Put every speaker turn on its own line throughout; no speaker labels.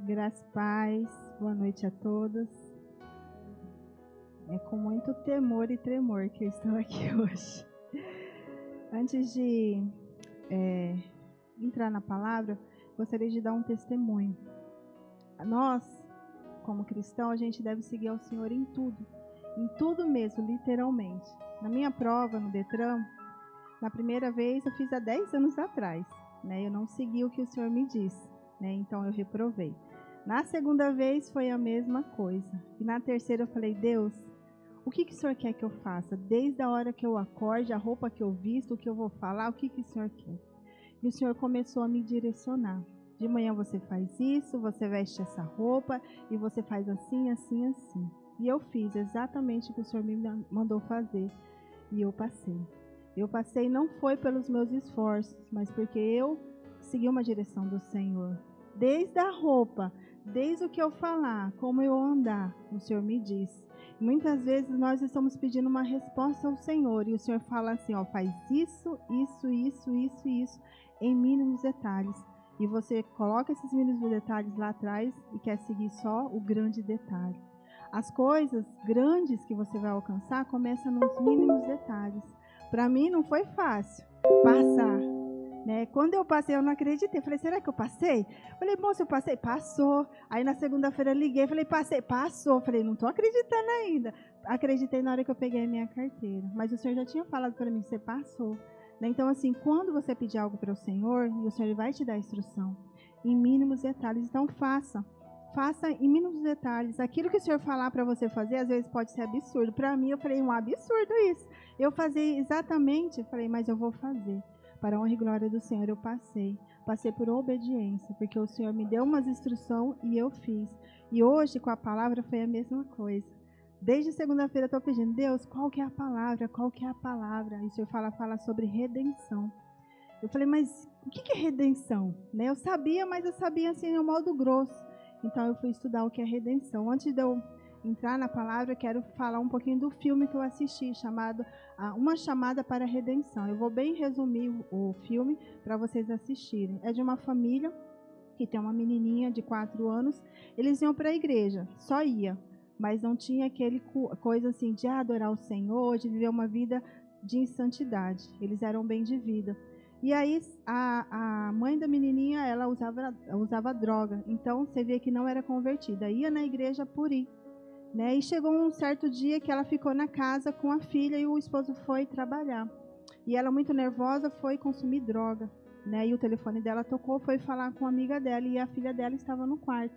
Graça e paz, boa noite a todos. É com muito temor e tremor que eu estou aqui hoje. Antes de entrar na palavra, gostaria de dar um testemunho. Nós, como cristãos, a gente deve seguir ao Senhor em tudo mesmo, literalmente. Na minha prova no Detran, na primeira vez eu fiz há 10 anos atrás, né? Eu não segui o que o Senhor me disse, né? Então eu reprovei. Na segunda vez foi a mesma coisa. E na terceira eu falei, Deus, o que o Senhor quer que eu faça? Desde a hora que eu acorde, a roupa que eu visto, o que eu vou falar, o que o Senhor quer? E o Senhor começou a me direcionar. De manhã você faz isso, você veste essa roupa e você faz assim, assim, assim. E eu fiz exatamente o que o Senhor me mandou fazer. E eu passei. Eu passei não foi pelos meus esforços, mas porque eu segui uma direção do Senhor. Desde a roupa, desde o que eu falar, como eu andar, o Senhor me diz. Muitas vezes nós estamos pedindo uma resposta ao Senhor e o Senhor fala assim, ó, faz isso, isso, isso, isso e isso, em mínimos detalhes. E você coloca esses mínimos detalhes lá atrás e quer seguir só o grande detalhe. As coisas grandes que você vai alcançar começam nos mínimos detalhes. Para mim não foi fácil passar. Né? Quando eu passei, eu não acreditei. Falei, será que eu passei? Falei, moço, eu passei? Passou. Aí na segunda-feira liguei, falei, passei? Passou. Falei, não estou acreditando ainda. Acreditei na hora que eu peguei a minha carteira. Mas o Senhor já tinha falado para mim, você passou. Né? Então, assim, quando você pedir algo para o Senhor, o Senhor vai te dar a instrução. Em mínimos detalhes. Então, faça. Faça em mínimos detalhes. Aquilo que o Senhor falar para você fazer, às vezes pode ser absurdo. Para mim, eu falei, um absurdo isso. Eu fazia exatamente, falei, mas eu vou fazer. Para a honra e glória do Senhor, eu passei. Passei por obediência, porque o Senhor me deu umas instruções e eu fiz. E hoje, com a palavra, foi a mesma coisa. Desde segunda-feira, eu estou pedindo, Deus, qual que é a palavra? Qual que é a palavra? E o Senhor fala sobre redenção. Eu falei, mas o que é redenção? Né? Eu sabia, mas eu sabia assim, no modo grosso. Então, eu fui estudar o que é redenção. Antes de eu entrar na palavra, eu quero falar um pouquinho do filme que eu assisti, chamado Uma Chamada para a Redenção. Eu vou bem resumir o filme para vocês assistirem. É de uma família que tem uma menininha de 4 anos. Eles iam para a igreja, só ia, mas não tinha aquele coisa assim de adorar o Senhor, de viver uma vida de santidade. Eles eram bem de vida. E aí a mãe da menininha, ela usava droga. Então você vê que não era convertida. Ia na igreja por ir. Né? E chegou um certo dia que ela ficou na casa com a filha e o esposo foi trabalhar. E ela, muito nervosa, foi consumir droga. Né? E o telefone dela tocou, foi falar com a amiga dela e a filha dela estava no quarto.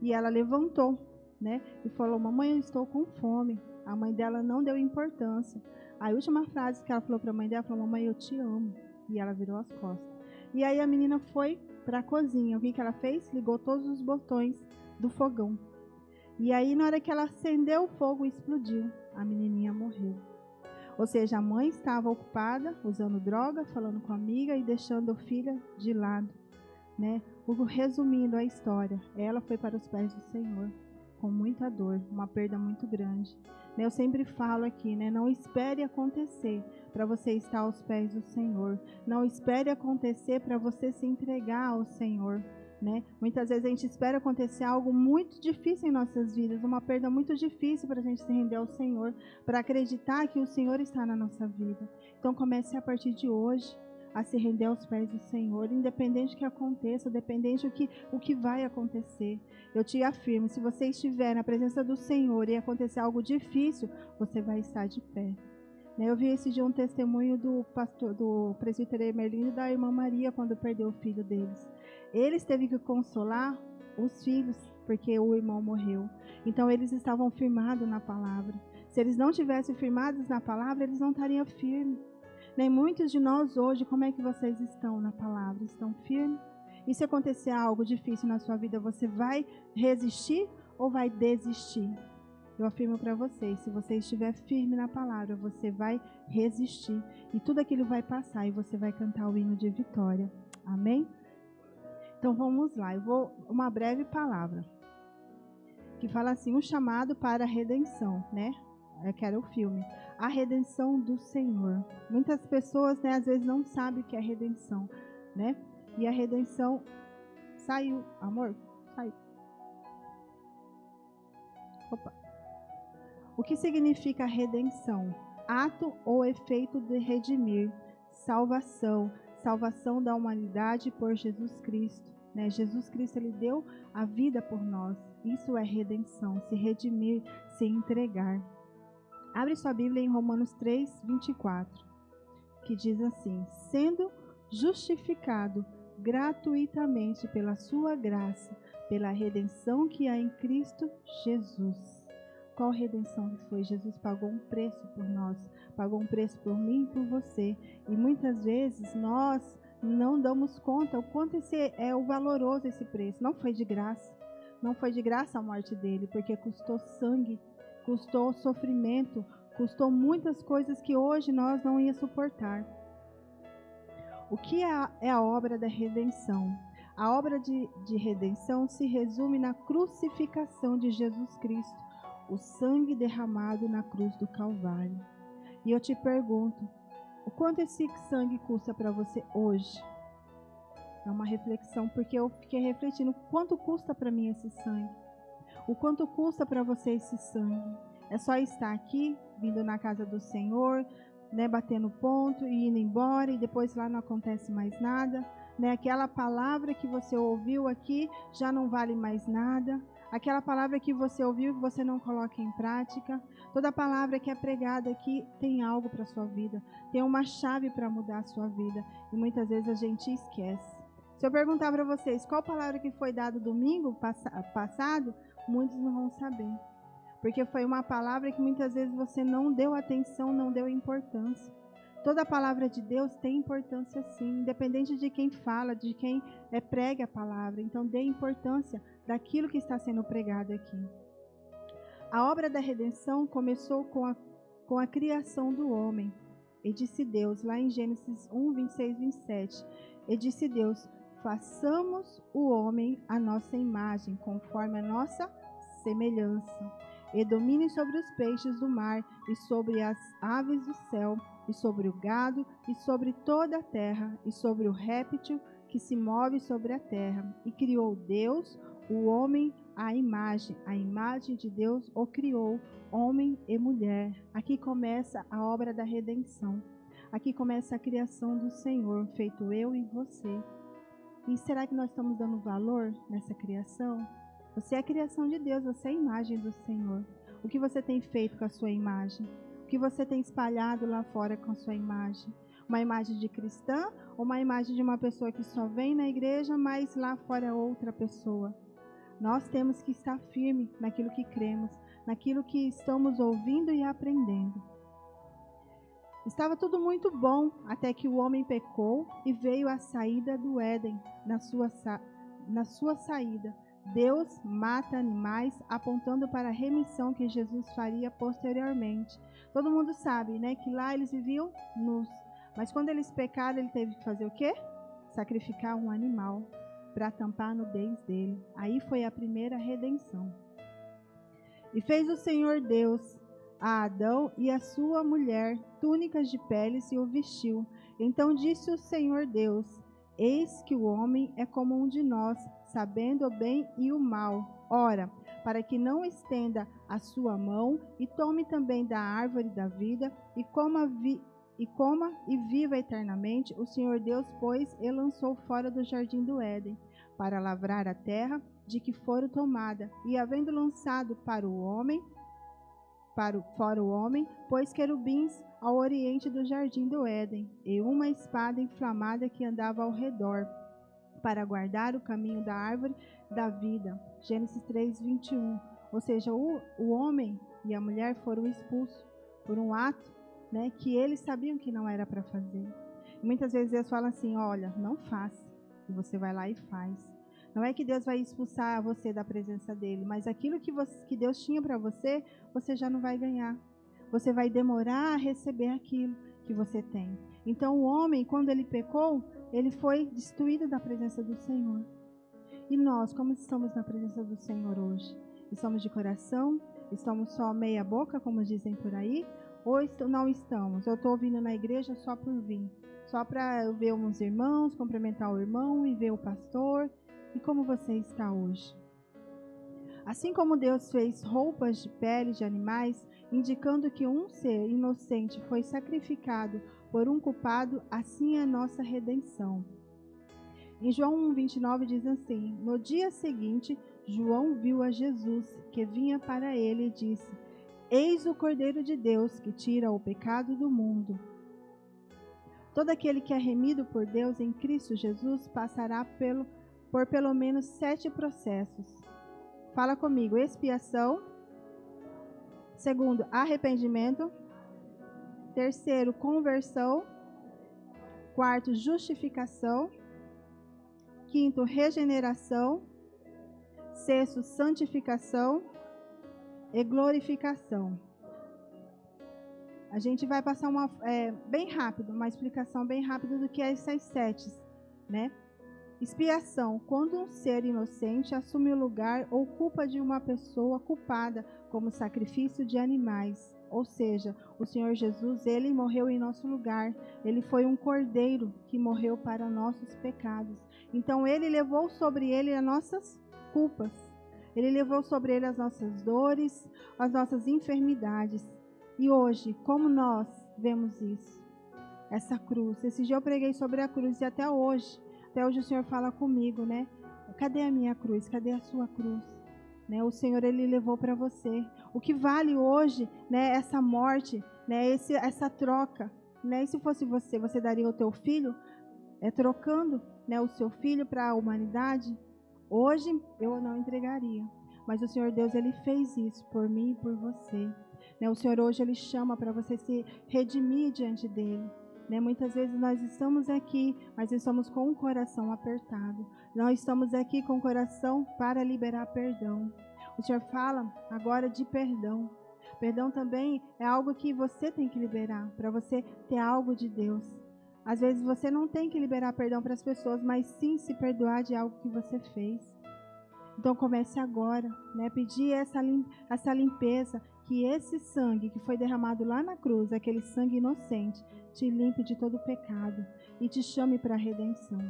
E ela levantou, né? E falou, mamãe, eu estou com fome. A mãe dela não deu importância. A última frase que ela falou para a mãe dela, falou, mamãe, eu te amo. E ela virou as costas. E aí a menina foi para a cozinha. O que ela fez? Ligou todos os botões do fogão. E aí, na hora que ela acendeu o fogo, explodiu. A menininha morreu. Ou seja, a mãe estava ocupada, usando droga, falando com a amiga e deixando a filha de lado. Né? Resumindo a história, ela foi para os pés do Senhor, com muita dor, uma perda muito grande. Eu sempre falo aqui, né? Não espere acontecer para você estar aos pés do Senhor. Não espere acontecer para você se entregar ao Senhor. Né? Muitas vezes a gente espera acontecer algo muito difícil em nossas vidas, uma perda muito difícil para a gente se render ao Senhor, para acreditar que o Senhor está na nossa vida. Então comece a partir de hoje a se render aos pés do Senhor, independente do que aconteça, independente o que vai acontecer. Eu te afirmo, se você estiver na presença do Senhor e acontecer algo difícil, você vai estar de pé. Eu vi esse dia um testemunho do presbítero Emerlino e da irmã Maria, quando perdeu o filho deles. Eles teve que consolar os filhos, porque o irmão morreu. Então, eles estavam firmados na palavra. Se eles não tivessem firmados na palavra, eles não estariam firmes. Nem muitos de nós hoje, como é que vocês estão na palavra? Estão firmes? E se acontecer algo difícil na sua vida, você vai resistir ou vai desistir? Eu afirmo para vocês, se você estiver firme na palavra, você vai resistir. E tudo aquilo vai passar e você vai cantar o hino de vitória. Amém? Então vamos lá, eu vou uma breve palavra. Que fala assim, um chamado para a redenção, né? Que era o filme. A redenção do Senhor. Muitas pessoas, né, às vezes não sabem o que é redenção, né? E a redenção saiu, amor, saiu. Opa. O que significa redenção? Ato ou efeito de redimir, salvação, salvação da humanidade por Jesus Cristo. Né? Jesus Cristo, ele deu a vida por nós. Isso é redenção, se redimir, se entregar. Abre sua Bíblia em Romanos 3, 24, que diz assim: sendo justificado gratuitamente pela sua graça, pela redenção que há em Cristo Jesus. Qual redenção que foi? Jesus pagou um preço por nós, pagou um preço por mim e por você. E muitas vezes nós não damos conta o quanto o valoroso esse preço. Não foi de graça. Não foi de graça a morte dele, porque custou sangue, custou sofrimento, custou muitas coisas que hoje nós não ia suportar. O que é a obra da redenção? A obra de redenção se resume na crucificação de Jesus Cristo, o sangue derramado na cruz do Calvário. E eu te pergunto, o quanto esse sangue custa para você hoje? É uma reflexão, porque eu fiquei refletindo, quanto custa para mim esse sangue? O quanto custa para você esse sangue? É só estar aqui, vindo na casa do Senhor, né, batendo ponto e indo embora, e depois lá não acontece mais nada, né? Aquela palavra que você ouviu aqui já não vale mais nada. Aquela palavra que você ouviu que você não coloca em prática. Toda palavra que é pregada aqui tem algo para a sua vida, tem uma chave para mudar a sua vida, e muitas vezes a gente esquece. Se eu perguntar para vocês qual palavra que foi dada domingo passado, muitos não vão saber. Porque foi uma palavra que muitas vezes você não deu atenção, não deu importância. Toda a palavra de Deus tem importância sim, independente de quem fala, de quem prega a palavra. Então dê importância daquilo que está sendo pregado aqui. A obra da redenção começou com a criação do homem. E disse Deus, lá em Gênesis 1, 26, 27, e disse Deus: façamos o homem à nossa imagem, conforme a nossa semelhança, e domine sobre os peixes do mar, e sobre as aves do céu, e sobre o gado, e sobre toda a terra, e sobre o réptil que se move sobre a terra. E criou Deus o homem à imagem de Deus o criou, homem e mulher. Aqui começa a obra da redenção. Aqui começa a criação do Senhor, feito eu e você. E será que nós estamos dando valor nessa criação? Você é a criação de Deus, você é a imagem do Senhor. O que você tem feito com a sua imagem? O que você tem espalhado lá fora com a sua imagem? Uma imagem de cristã ou uma imagem de uma pessoa que só vem na igreja, mas lá fora é outra pessoa? Nós temos que estar firme naquilo que cremos, naquilo que estamos ouvindo e aprendendo. Estava tudo muito bom até que o homem pecou e veio a saída do Éden. Na sua saída, Deus mata animais, apontando para a remissão que Jesus faria posteriormente. Todo mundo sabe, né, que lá eles viviam nus. Mas quando eles pecaram, ele teve que fazer o quê? Sacrificar um animal para tampar a nudez dele. Aí foi a primeira redenção. E fez o Senhor Deus a Adão e a sua mulher túnicas de peles e o vestiu. Então disse o Senhor Deus: eis que o homem é como um de nós, sabendo o bem e o mal. Ora, para que não estenda a sua mão e tome também da árvore da vida e coma e viva eternamente, o Senhor Deus, pois, e lançou fora do jardim do Éden, para lavrar a terra de que fora tomada, e havendo lançado fora o homem, pôs querubins ao oriente do jardim do Éden, e uma espada inflamada que andava ao redor, para guardar o caminho da árvore da vida. Gênesis 3, 21. Ou seja, o homem e a mulher foram expulsos por um ato, né, que eles sabiam que não era para fazer. E muitas vezes Deus fala assim: olha, não faça. E você vai lá e faz. Não é que Deus vai expulsar você da presença dele, mas aquilo que Deus tinha para você, você já não vai ganhar. Você vai demorar a receber aquilo que você tem. Então o homem, quando ele pecou, ele foi destruído da presença do Senhor. E nós, como estamos na presença do Senhor hoje? Estamos de coração? Estamos só meia boca, como dizem por aí? Ou não estamos? Eu estou vindo na igreja só por vir. Só para eu ver uns irmãos, cumprimentar o irmão e ver o pastor. E como você está hoje? Assim como Deus fez roupas de pele de animais, indicando que um ser inocente foi sacrificado por um culpado, assim é a nossa redenção. Em João 1,29 diz assim: No dia seguinte, João viu a Jesus, que vinha para ele e disse: Eis o Cordeiro de Deus, que tira o pecado do mundo. Todo aquele que é remido por Deus em Cristo Jesus passará por pelo menos 7 processos. Fala comigo: expiação. Segundo, arrependimento. Terceiro, conversão. Quarto, justificação. Quinto, regeneração. Sexto, santificação e glorificação. A gente vai passar bem rápido, uma explicação bem rápida do que é essas 7, né? Expiação, quando um ser inocente assume o lugar ou culpa de uma pessoa culpada, como sacrifício de animais. Ou seja, o Senhor Jesus, ele morreu em nosso lugar. Ele foi um cordeiro que morreu para nossos pecados. Então, ele levou sobre ele as nossas culpas. Ele levou sobre ele as nossas dores, as nossas enfermidades. E hoje, como nós vemos isso? Essa cruz. Esse dia eu preguei sobre a cruz e até hoje o Senhor fala comigo, né? Cadê a minha cruz? Cadê a sua cruz? Né? O Senhor, ele levou para você. O que vale hoje, né? Essa morte, né? Essa troca, né? E se fosse você, você daria o teu filho, trocando, né? O seu filho para a humanidade? Hoje eu não entregaria, mas o Senhor Deus, ele fez isso por mim e por você. Né? O Senhor hoje, ele chama para você se redimir diante dele. Né? Muitas vezes nós estamos aqui, mas estamos com o coração apertado. Nós estamos aqui com o coração para liberar perdão. O Senhor fala agora de perdão. Perdão também é algo que você tem que liberar, para você ter algo de Deus. Às vezes você não tem que liberar perdão para as pessoas, mas sim se perdoar de algo que você fez. Então comece agora, né? Pedir essa limpeza, que esse sangue que foi derramado lá na cruz, aquele sangue inocente, te limpe de todo pecado e te chame para a redenção.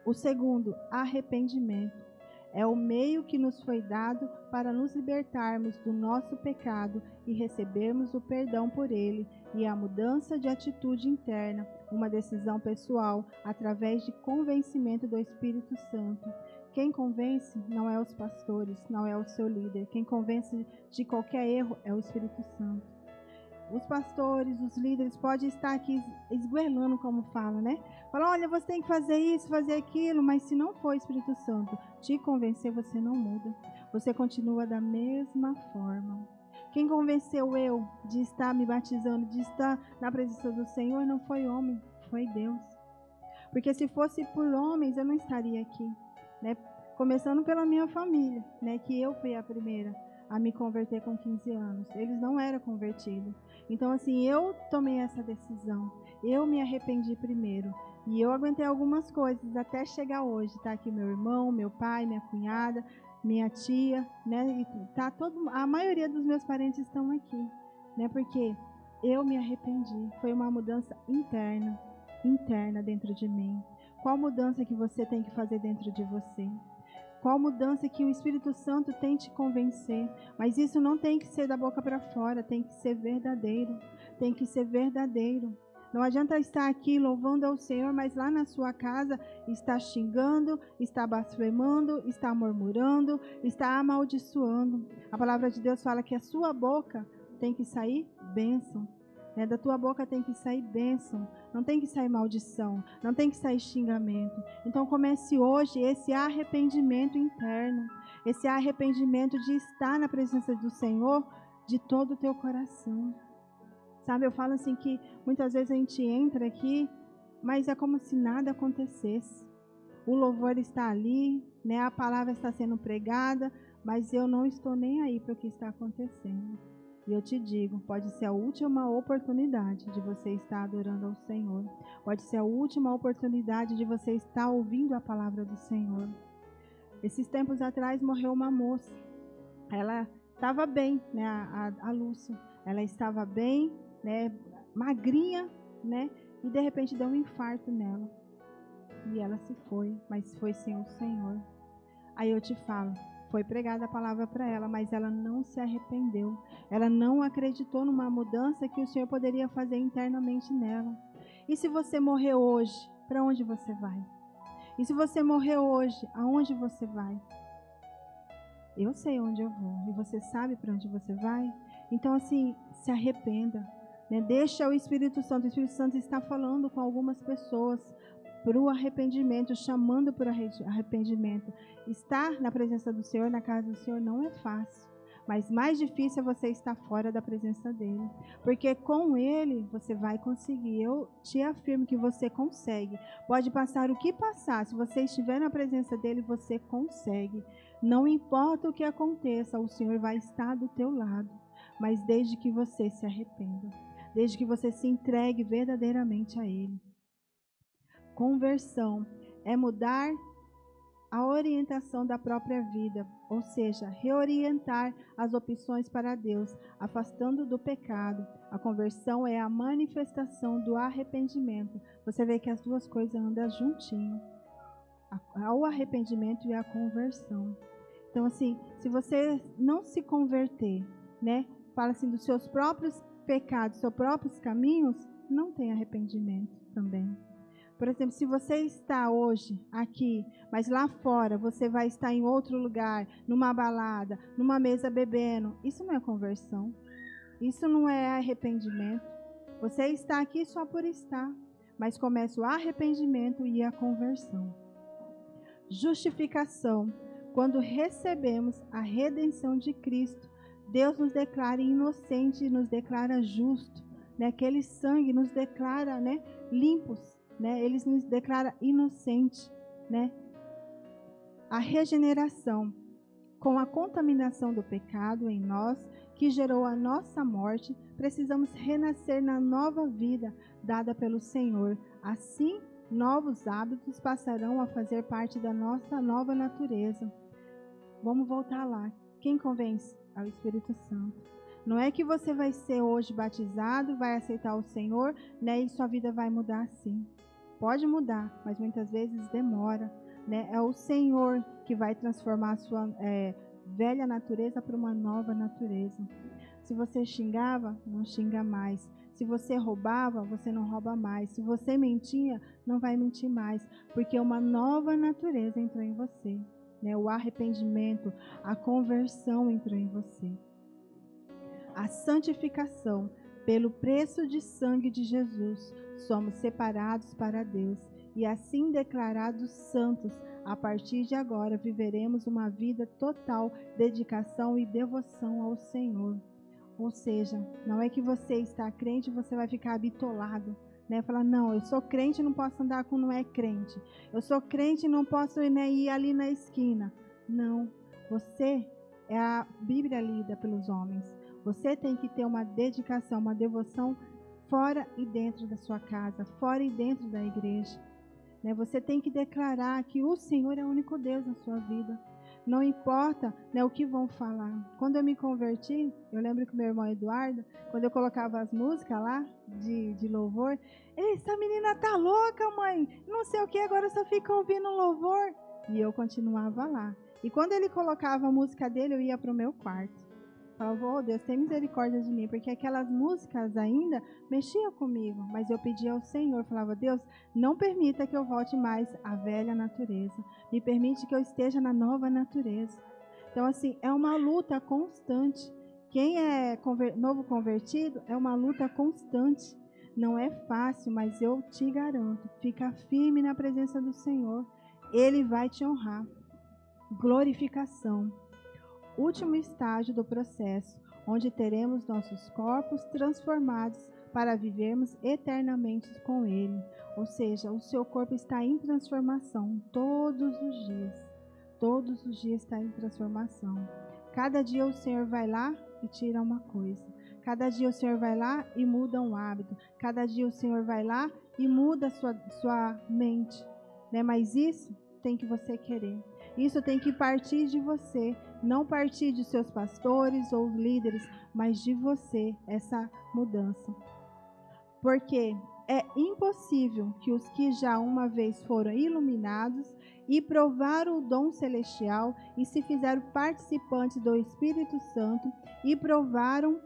O segundo, arrependimento. É o meio que nos foi dado para nos libertarmos do nosso pecado e recebermos o perdão por ele e a mudança de atitude interna, uma decisão pessoal através de convencimento do Espírito Santo. Quem convence não é os pastores, não é o seu líder. Quem convence de qualquer erro é o Espírito Santo. Os pastores, os líderes podem estar aqui esguelando, como fala, né? Fala, olha, você tem que fazer isso, fazer aquilo, mas se não for o Espírito Santo te convencer, você não muda. Você continua da mesma forma. Quem convenceu eu de estar me batizando, de estar na presença do Senhor, não foi homem, foi Deus. Porque se fosse por homens, eu não estaria aqui, né? Começando pela minha família, né? Que eu fui a primeira a me converter com 15 anos. Eles não eram convertidos. Então, assim, eu tomei essa decisão. Eu me arrependi primeiro. E eu aguentei algumas coisas até chegar hoje. Tá aqui meu irmão, meu pai, minha cunhada, minha tia, né? E tá a maioria dos meus parentes estão aqui, né? Porque eu me arrependi. Foi uma mudança interna dentro de mim. Qual mudança que você tem que fazer dentro de você? Qual mudança que o Espírito Santo tem te convencer? Mas isso não tem que ser da boca para fora, tem que ser verdadeiro. Tem que ser verdadeiro. Não adianta estar aqui louvando ao Senhor, mas lá na sua casa está xingando, está blasfemando, está murmurando, está amaldiçoando. A palavra de Deus fala que a sua boca tem que sair bênção. Né? Da tua boca tem que sair bênção, não tem que sair maldição, não tem que sair xingamento. Então comece hoje esse arrependimento interno, esse arrependimento de estar na presença do Senhor de todo o teu coração. Sabe, eu falo assim que muitas vezes a gente entra aqui, mas é como se nada acontecesse. O louvor está ali, né? A palavra está sendo pregada, mas eu não estou nem aí para o que está acontecendo. E eu te digo, pode ser a última oportunidade de você estar adorando ao Senhor. Pode ser a última oportunidade de você estar ouvindo a palavra do Senhor. Esses tempos atrás morreu uma moça. Ela estava bem, né? A Lúcia. Ela estava bem, né? Magrinha, né? E de repente deu um infarto nela. E ela se foi, mas foi sem o Senhor. Aí eu te falo, Foi pregada a palavra para ela, mas ela não se arrependeu. Ela não acreditou numa mudança que o Senhor poderia fazer internamente nela. E se você morrer hoje, para onde você vai? E se você morrer hoje, aonde você vai? Eu sei onde eu vou. E você sabe para onde você vai? Então, assim, se arrependa. Né? Deixa o Espírito Santo. O Espírito Santo está falando com algumas pessoas para o arrependimento, chamando para o arrependimento. Estar na presença do Senhor, na casa do Senhor, não é fácil. Mas mais difícil é você estar fora da presença dele. Porque com ele você vai conseguir. Eu te afirmo que você consegue. Pode passar o que passar. Se você estiver na presença dele, você consegue. Não importa o que aconteça, o Senhor vai estar do teu lado. Mas desde que você se arrependa. Desde que você se entregue verdadeiramente a ele. Conversão é mudar a orientação da própria vida, ou seja, reorientar as opções para Deus, afastando do pecado. A conversão é a manifestação do arrependimento. Você vê que as duas coisas andam juntinho, o arrependimento e a conversão. Então, assim, se você não se converter, né, fala assim dos seus próprios pecados, seus próprios caminhos, não tem arrependimento também. Por exemplo, se você está hoje aqui, mas lá fora você vai estar em outro lugar, numa balada, numa mesa bebendo, isso não é conversão. Isso não é arrependimento. Você está aqui só por estar, mas começa o arrependimento e a conversão. Justificação. Quando recebemos a redenção de Cristo, Deus nos declara inocente e nos declara justo. Né? Aquele sangue nos declara, né, limpos. Né? Ele nos declara inocente, né? A regeneração, com a contaminação do pecado em nós, que gerou a nossa morte, precisamos renascer na nova vida dada pelo Senhor. Assim, novos hábitos passarão a fazer parte da nossa nova natureza. Vamos voltar lá. Quem convence? É o Espírito Santo. Não é que você vai ser hoje batizado, vai aceitar o Senhor, né? E sua vida vai mudar assim. Pode mudar, mas muitas vezes demora, né? É o Senhor que vai transformar a sua velha natureza para uma nova natureza. Se você xingava, não xinga mais. Se você roubava, você não rouba mais. Se você mentia, não vai mentir mais, porque uma nova natureza entrou em você, né? O arrependimento, a conversão entrou em você. A santificação, pelo preço de sangue de Jesus, somos separados para Deus e assim declarados santos. A partir de agora viveremos uma vida total, dedicação e devoção ao Senhor. Ou seja, não é que você está crente e você vai ficar bitolado, né? Falar, não, eu sou crente e não posso andar com não é crente. Eu sou crente e não posso, né, ir ali na esquina. Não, você é a Bíblia lida pelos homens. Você tem que ter uma dedicação, uma devoção fora e dentro da sua casa, fora e dentro da igreja. Né? Você tem que declarar que o Senhor é o único Deus na sua vida. Não importa, né, o que vão falar. Quando eu me converti, eu lembro que meu irmão Eduardo, quando eu colocava as músicas lá de louvor, essa menina tá louca, mãe, não sei o que, agora só fica ouvindo louvor. E eu continuava lá. E quando ele colocava a música dele, eu ia para o meu quarto. Falava, oh Deus, tem misericórdia de mim, porque aquelas músicas ainda mexiam comigo, mas eu pedia ao Senhor, falava, Deus, não permita que eu volte mais à velha natureza, me permite que eu esteja na nova natureza. Então, assim, é uma luta constante. Quem é novo convertido é uma luta constante. Não é fácil, mas eu te garanto, fica firme na presença do Senhor, Ele vai te honrar. Glorificação. Último estágio do processo, onde teremos nossos corpos transformados para vivermos eternamente com Ele. Ou seja, o seu corpo está em transformação todos os dias. Todos os dias está em transformação. Cada dia o Senhor vai lá e tira uma coisa. Cada dia o Senhor vai lá e muda um hábito. Cada dia o Senhor vai lá e muda sua mente. Né? Mas isso tem que você querer. Isso tem que partir de você, não partir de seus pastores ou líderes, mas de você, essa mudança. Porque é impossível que os que já uma vez foram iluminados e provaram o dom celestial e se fizeram participantes do Espírito Santo e provaram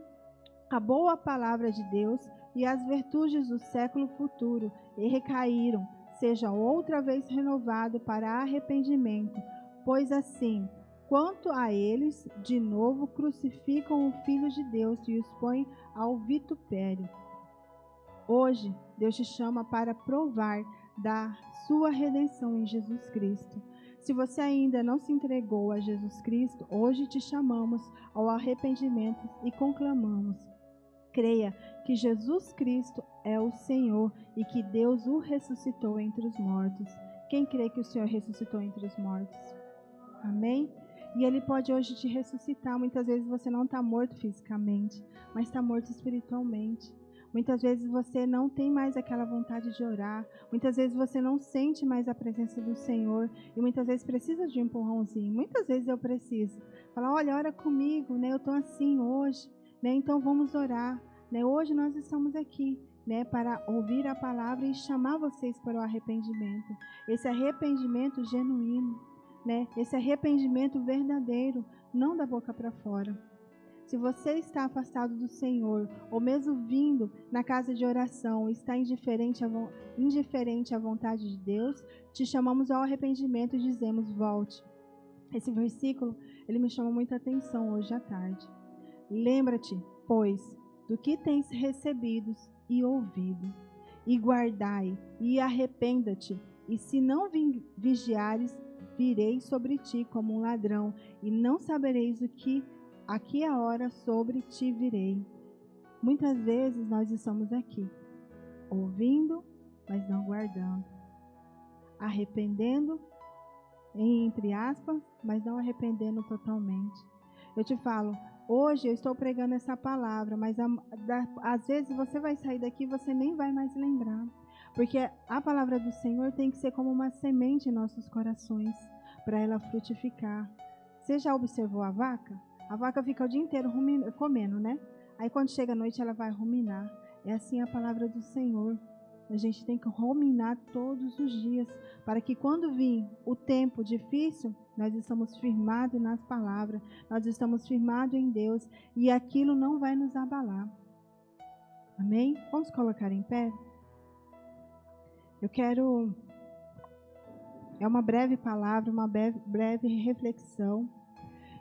a boa palavra de Deus e as virtudes do século futuro e recaíram, sejam outra vez renovados para arrependimento, pois assim, quanto a eles, de novo crucificam o Filho de Deus e os põem ao vitupério. Hoje, Deus te chama para provar da sua redenção em Jesus Cristo. Se você ainda não se entregou a Jesus Cristo, hoje te chamamos ao arrependimento e conclamamos: creia que Jesus Cristo é o Senhor e que Deus o ressuscitou entre os mortos. Quem crê que o Senhor ressuscitou entre os mortos? Amém? E Ele pode hoje te ressuscitar. Muitas vezes você não está morto fisicamente, mas está morto espiritualmente. Muitas vezes você não tem mais aquela vontade de orar. Muitas vezes você não sente mais a presença do Senhor. E muitas vezes precisa de um empurrãozinho. Muitas vezes eu preciso. Falar, olha, ora comigo, né? Eu estou assim hoje, né? Então vamos orar. Né? Hoje nós estamos aqui, né? Para ouvir a palavra e chamar vocês para o arrependimento. Esse arrependimento genuíno, né? Esse arrependimento verdadeiro, não da boca para fora. Se você está afastado do Senhor, ou mesmo vindo na casa de oração, está indiferente à vontade de Deus, te chamamos ao arrependimento e dizemos, volte. Esse versículo, ele me chama muita atenção hoje à tarde. Lembra-te, pois, do que tens recebido e ouvido, e guardai, e arrependa-te, e se não vigiares, virei sobre ti como um ladrão, e não sabereis o que aqui a hora sobre ti virei. Muitas vezes nós estamos aqui, ouvindo, mas não guardando. Arrependendo, entre aspas, mas não arrependendo totalmente. Eu te falo, hoje eu estou pregando essa palavra, mas às vezes você vai sair daqui e você nem vai mais lembrar. Porque a palavra do Senhor tem que ser como uma semente em nossos corações, para ela frutificar. Você já observou a vaca? A vaca fica o dia inteiro comendo, né? Aí quando chega a noite ela vai ruminar. É assim a palavra do Senhor. A gente tem que ruminar todos os dias, para que quando vir o tempo difícil, nós estamos firmados nas palavras, nós estamos firmados em Deus, e aquilo não vai nos abalar. Amém? Vamos colocar em pé? Eu quero... É uma breve palavra, uma breve reflexão.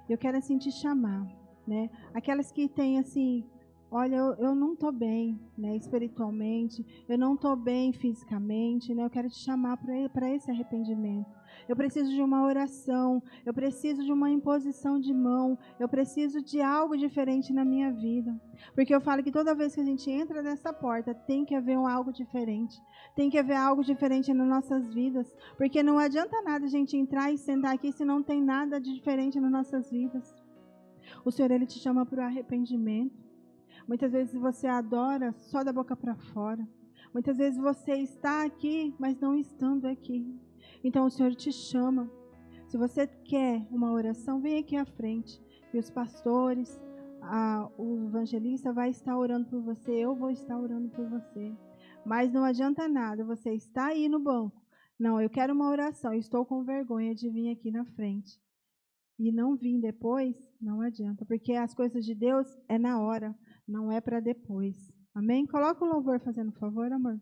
Eu quero assim te chamar, né? Aquelas que têm assim, olha, eu não estou bem, né? Espiritualmente, eu não estou bem fisicamente, né? Eu quero te chamar para esse arrependimento. Eu preciso de uma oração, eu preciso de uma imposição de mão, eu preciso de algo diferente na minha vida. Porque eu falo que toda vez que a gente entra nessa porta, tem que haver algo diferente. Tem que haver algo diferente nas nossas vidas. Porque não adianta nada a gente entrar e sentar aqui se não tem nada de diferente nas nossas vidas. O Senhor, Ele te chama para o arrependimento. Muitas vezes você adora só da boca para fora. Muitas vezes você está aqui, mas não estando aqui. Então o Senhor te chama. Se você quer uma oração, vem aqui à frente. E os pastores, o evangelista vai estar orando por você. Eu vou estar orando por você. Mas não adianta nada, você está aí no banco. Não, eu quero uma oração, estou com vergonha de vir aqui na frente. E não vir depois, não adianta, porque as coisas de Deus é na hora, não é para depois. Amém? Coloca o louvor fazendo favor, amor.